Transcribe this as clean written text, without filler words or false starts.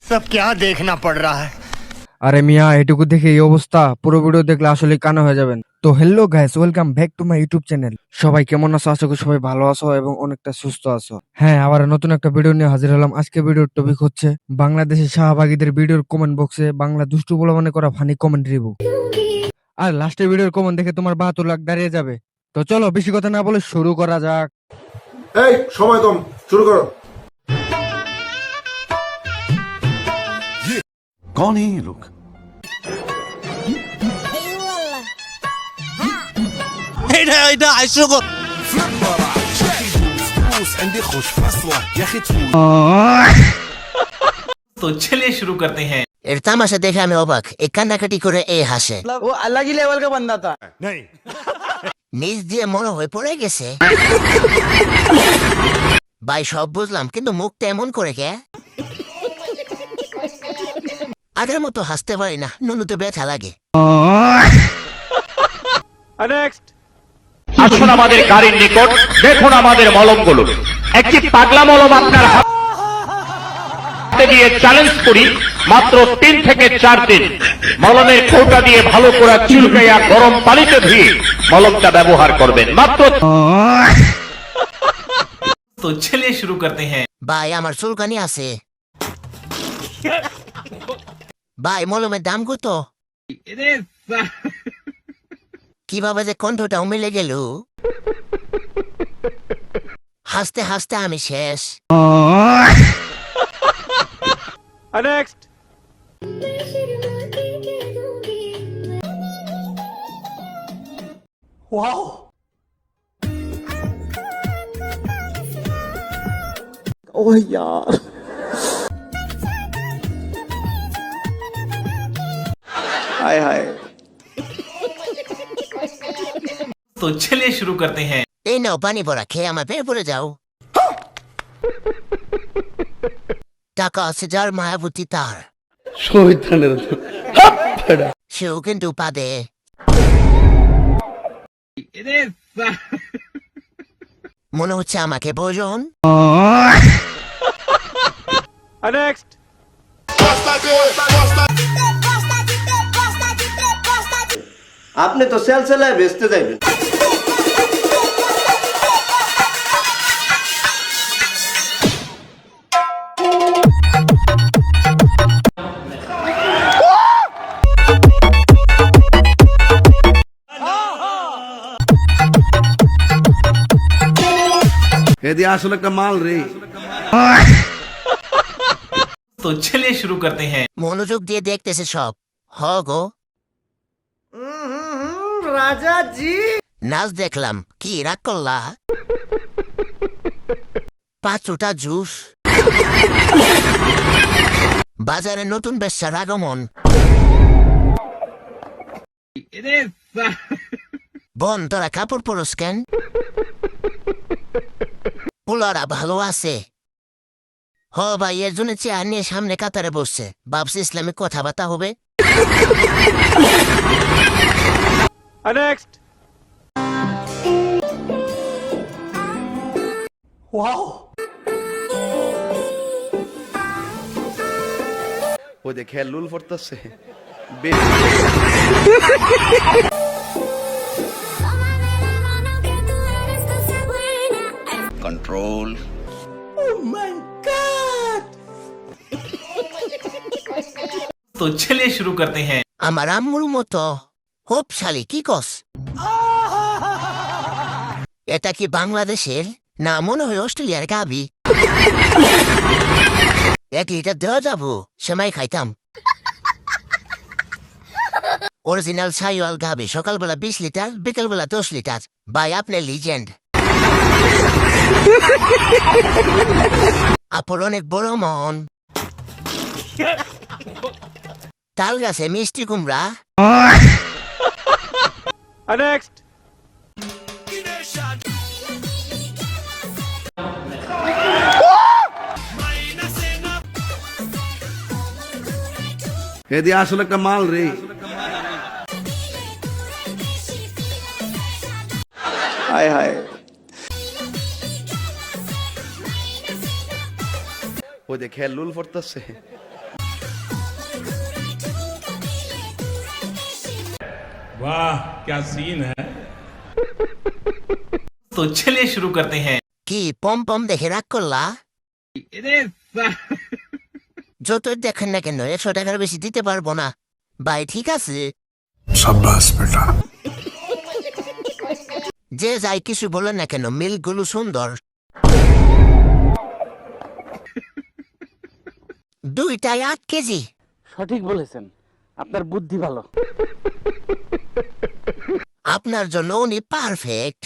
सब क्या देखना पड़ रहा है। আরে মিয়া, এটুকু দেখে এই অবস্থা, পুরো ভিডিও দেখলে আসলে কানা হয়ে যাবেন। তো hello guys, welcome back to my YouTube channel. সবাই কেমন আছো? আশা করি সবাই ভালো আছো এবং অনেকটা সুস্থ আছো। হ্যাঁ, আবার নতুন একটা ভিডিও নিয়ে হাজির হলাম। আজকে ভিডিওর টপিক হচ্ছে বাংলাদেশের শাহবাগীদের ভিডিওর কমেন্ট বক্সে বাংলা দুষ্টু বলে মনে করা ফানি কমেন্ট রিভিউ। আর লাস্টের ভিডিওর কমেন্ট দেখে তোমার 72 লাখ দাঁড়িয়ে যাবে। তো চলো বেশি কথা না বলে শুরু করা যাক। এই সময় কম, শুরু করো। कौन है ये लोग? तो चलिए शुरू करते हैं। এর তামাশা দেখে আমি অবাক, এই কান্নাকাটি করে এ হাসে। वो अलग ही लेवल का बंदा था। নিজ দিয়ে মনে হয়ে পড়ে গেছে। ভাই সব বুঝলাম, কিন্তু মুখটা এমন করে কে? আগের মতো হাসতে পারি না, নুনুতে ব্যথা লাগে। আসুন আমাদের গাড়ির নিকট, দেখুন আমাদের মলমগুলো। একটি পাগলা মলম আপনার হাতে দিয়ে চ্যালেঞ্জ করি, মাত্র 3 থেকে 4 দিন মলমের কৌটা দিয়ে ভালো করে চুলকাইয়া গরম পানিতে ধুয়ে মলমটা ব্যবহার করবেন। মাত্র। तो चलिए शुरू करते हैं। ভাই আমার চুলকানি আছে। ভাই মলমের দাম কত? কিভাবে যে কণ্ঠটাও মিলে গেল। হাসতে হাসতে আমি শেষ। ओह यार, हाय हाय। तो चलिए शुरू करते हैं। এই নাও পানি ভরা, খেয়ে আমার পেয়ে পড়ে যাও। টাকা আছে যার, মায়াবতী তার। সেও কিন্তু পাদে। মনে হচ্ছে আমাকে প্রয়োজন। आपने तो सेल चलाए बेचते जाइए। এদি আসলে একটা মাল রে। तो चलिए शुरू करते हैं। মনোযোগ দিয়ে দেখতেছে সব। হ গো, राजा जी, নাচ দেখলাম, কি রাগ করলা? 5টা জুস। বাজারে নতুন বেচার আগমন। বোন তোরা কাপড় পরস কেন? পোলারা ভালো আছে। হ ভাই, এর জন্য চেয়ার নিয়ে সামনে কাতারে বসছে, ভাবছি ইসলামিক কথাবার্তা হবে। ও যে খেল লুল পড়তেছে। कंट्रोल। तो चलिए शुरू करते हैं। আমার আম্মুর মতো হোপশালী, কি কস? এটা কি বাংলাদেশের? না, মনে হয় অস্ট্রেলিয়ার গাবি। 1 লিটার দেওয়া যাবো, সেমাই খাইতাম। অরিজিনাল সাইওয়াল গাবি, সকালবেলা 20 লিটার, বিকেলবেলা 10 লিটার। ভাই আপনি লিজেন্ড। আপনার অনেক বড় মন। তাল গাছে মিষ্টি কুমড়া। এদি আসলে একটা মাল রে। হায় হায় ওই যে খেলুল পড়তেছে। वाह क्या सीन है। तो चलिए शुरू करते हैं। কি পম পম দেখে রাগ করলা? যতই দেখেন না কেন 100 টাকার বেশি দিতে পারবো না ভাই, ঠিক আছে? যে যাই কিছু বলেন না কেন, মিলগুলো সুন্দর। দুইটাই 8 কেজি। সঠিক বলেছেন, আপনার বুদ্ধি ভালো। আপনার জন্য উনি পারফেক্ট।